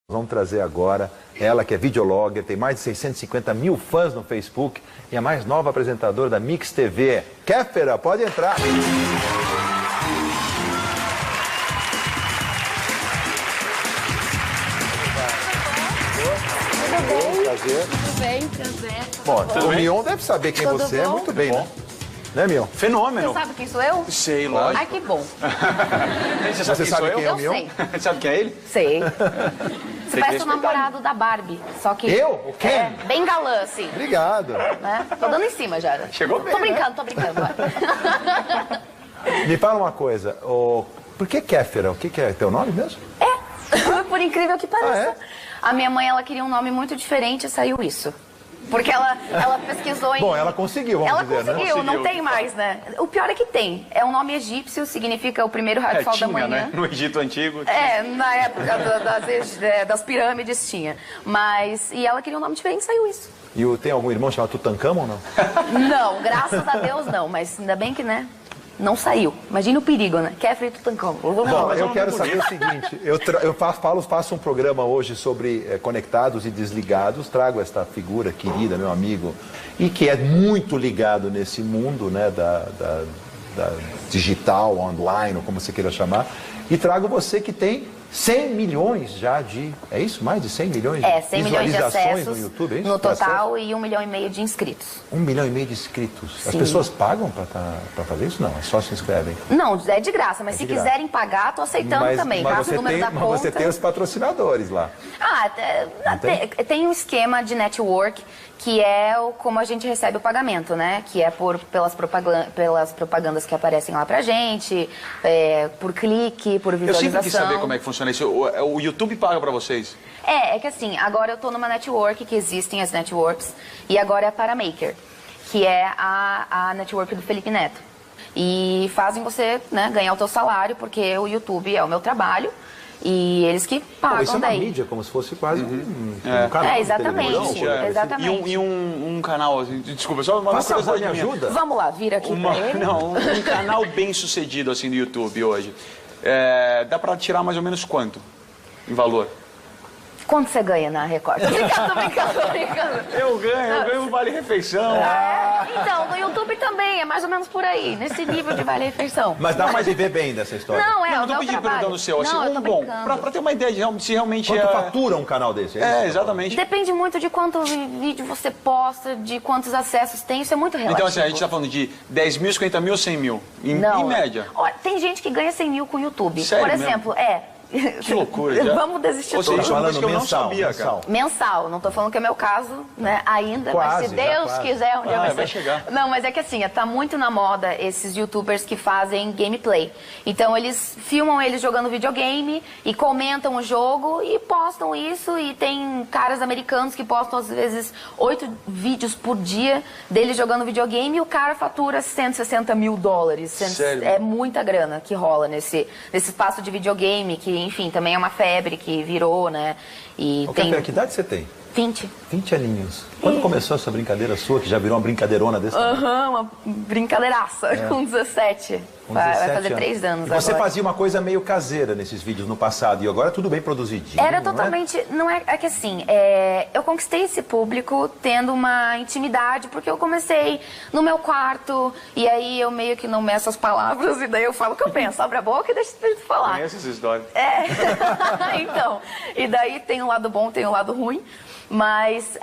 Vamos trazer agora ela que é videologger, tem mais de 650 mil fãs no Facebook e a mais nova apresentadora da Mix TV. Kéfera, pode entrar. Tudo bem? Prazer. Tudo bem, prazer. Bom, Tudo o bem? Mion deve saber quem Tudo você é bom? muito bem, né? Né, Mion? Fenômeno. Você sabe quem sou eu? Sei, lógico. Ai, que bom. Você sabe quem é Eu o Mion? sei. Sabe quem é ele? Sei. Tem Você que parece o respeitar. namorado da Barbie, só que... Eu? O Ken? É, bem galã, assim, Obrigado. né? Tô dando em cima já. Chegou bem, Tô brincando, vai. Me fala uma coisa, por que Kéfera? O que é teu nome mesmo? Por incrível que pareça. Ah, é? A minha mãe, ela queria um nome muito diferente e saiu isso. Porque ela pesquisou em... Bom, ela conseguiu, vamos Ela dizer, né? conseguiu, não Conseguiu. tem mais, né? O pior é que tem. É um nome egípcio, significa o primeiro raio de sol da manhã. né? No Egito Antigo. É, na época das pirâmides tinha. Mas, e ela queria um nome diferente, saiu isso. E tem algum irmão chamado Tutankhamon ou não? Não, graças a Deus não, mas ainda bem que, né, não saiu. Imagina o perigo, né? Kéfera e Tutankhamon. Bom, eu quero saber o seguinte, eu faço um programa hoje sobre conectados e desligados, trago esta figura querida, meu amigo, e que é muito ligado nesse mundo, né, da digital, online, ou como você queira chamar, e trago você que tem 100 milhões já de... É isso? Mais de 100 milhões de 100 milhões de visualizações acessos no YouTube, é isso? no Tem total e 1,5 milhão de inscritos. acesso? 1,5 milhão de inscritos. As Sim. pessoas pagam para fazer isso? Não, é só se inscrevem. Não, é de graça, mas se de graça. quiserem pagar, tô aceitando também. Passa o número da conta. você tem os patrocinadores lá. Tem um esquema de network que é como a gente recebe o pagamento, né? Que é pelas propagandas que aparecem lá pra gente, por clique, por Eu visualização. sempre quis saber como é que funciona isso. O YouTube paga pra vocês? É que assim, agora eu tô numa network, que existem as networks, e agora é a Paramaker, que é a network do Felipe Neto. E fazem você, né, ganhar o teu salário, porque o YouTube é o meu trabalho, e eles que pagam Isso é uma daí. mídia, como se fosse quase um canal de exatamente. televisão. Exatamente. E um canal, assim, desculpa, só uma Faça favor, curiosidade me minha. ajuda. Vamos lá, vira aqui pra ele. Um canal bem sucedido assim do YouTube hoje. Dá pra tirar mais ou menos quanto em valor? Quanto você ganha na Record? Tô brincando. Eu ganho um vale-refeição. Então, no YouTube também, é mais ou menos por aí, nesse nível de vale-refeição. Mas dá pra viver bem dessa história. Não, Não, o não tô meu pedindo trabalho. perguntando o seu, assim, Não, eu tô bom, brincando. pra ter uma ideia de se realmente Quanto fatura um canal desse? É isso? exatamente. Depende muito de quanto vídeo você posta, de quantos acessos tem, isso é muito relativo. Então, assim, a gente tá falando de 10 mil, 50 mil, 100 mil, em média. Olha, tem gente que ganha 100 mil com o YouTube. Sério Por mesmo? exemplo, Que loucura, já. Vamos desistir Ou seja, tudo. isso é uma Falando coisa que eu não mensal, sabia, mensal. Mensal, não tô falando que é meu caso, né, ainda, Quase, mas se já Deus quase. quiser, um dia vai ser. vai chegar. Não, mas é que assim, tá muito na moda esses youtubers que fazem gameplay. Então eles filmam eles jogando videogame e comentam o jogo e postam isso, e tem caras americanos que postam às vezes 8 vídeos por dia deles jogando videogame e o cara fatura 160 mil dólares. Sério? É muita grana que rola nesse espaço de videogame, que enfim, também é uma febre que virou, né? E tem Que idade você tem? 20. 20 aninhos. Quando começou essa brincadeira sua, que já virou uma brincadeirona desse tamanho? Aham, uma brincadeiraça, com 17. Com Vai 17 fazer 3 anos E você agora. fazia uma coisa meio caseira nesses vídeos no passado, e agora é tudo bem produzidinho, Era não é? totalmente... Não é que assim, eu conquistei esse público tendo uma intimidade, porque eu comecei no meu quarto, e aí eu meio que não meço as palavras, e daí eu falo o que eu penso, abre a boca e deixa eu falar. Conhece essa história? Então, e daí tem um lado bom, tem um lado ruim. Mas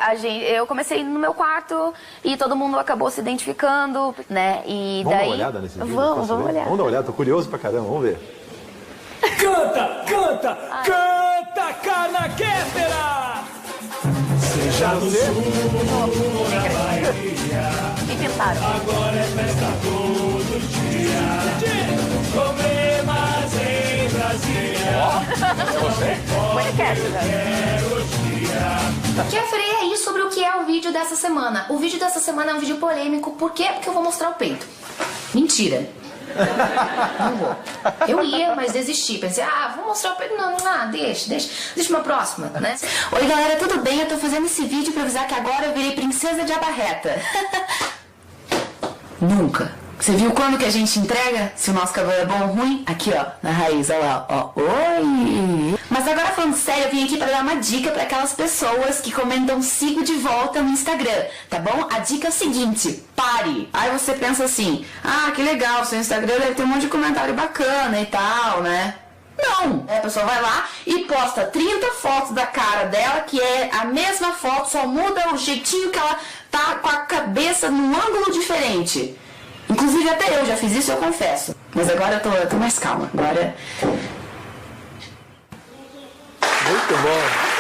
eu comecei no meu quarto e todo mundo acabou se identificando, né? E Vamos daí... dar uma olhada nesse vídeo? Vamos Posso ver? olhar. Vamos dar uma olhada, tô curioso pra caramba, vamos ver. Canta, Carla Kéfera! Seja no sul ou na Bahia, E pintaram. agora é festa todo dia. Problemas em Brasília. Podcast, velho. Jeffrey, e aí sobre o que é o vídeo dessa semana? O vídeo dessa semana é um vídeo polêmico, por quê? Porque eu vou mostrar o peito. Mentira. Não vou. Eu ia, mas desisti. Pensei, vou mostrar o peito. Não, deixa uma próxima, né? Oi, galera, tudo bem? Eu tô fazendo esse vídeo pra avisar que agora eu virei princesa de abarreta. Nunca. Você viu quando que a gente entrega? Se o nosso cabelo é bom ou ruim? Aqui, ó, na raiz, olha lá, ó. Oi! Mas agora falando sério, eu vim aqui pra dar uma dica pra aquelas pessoas que comentam sigo de volta no Instagram, tá bom? A dica é o seguinte, pare! Aí você pensa assim, ah, que legal, seu Instagram deve ter um monte de comentário bacana e tal, né? Não! A pessoa vai lá e posta 30 fotos da cara dela, que é a mesma foto, só muda o jeitinho que ela tá com a cabeça num ângulo diferente. Inclusive até eu já fiz isso, eu confesso. Mas agora eu tô mais calma. Agora... Muito bom.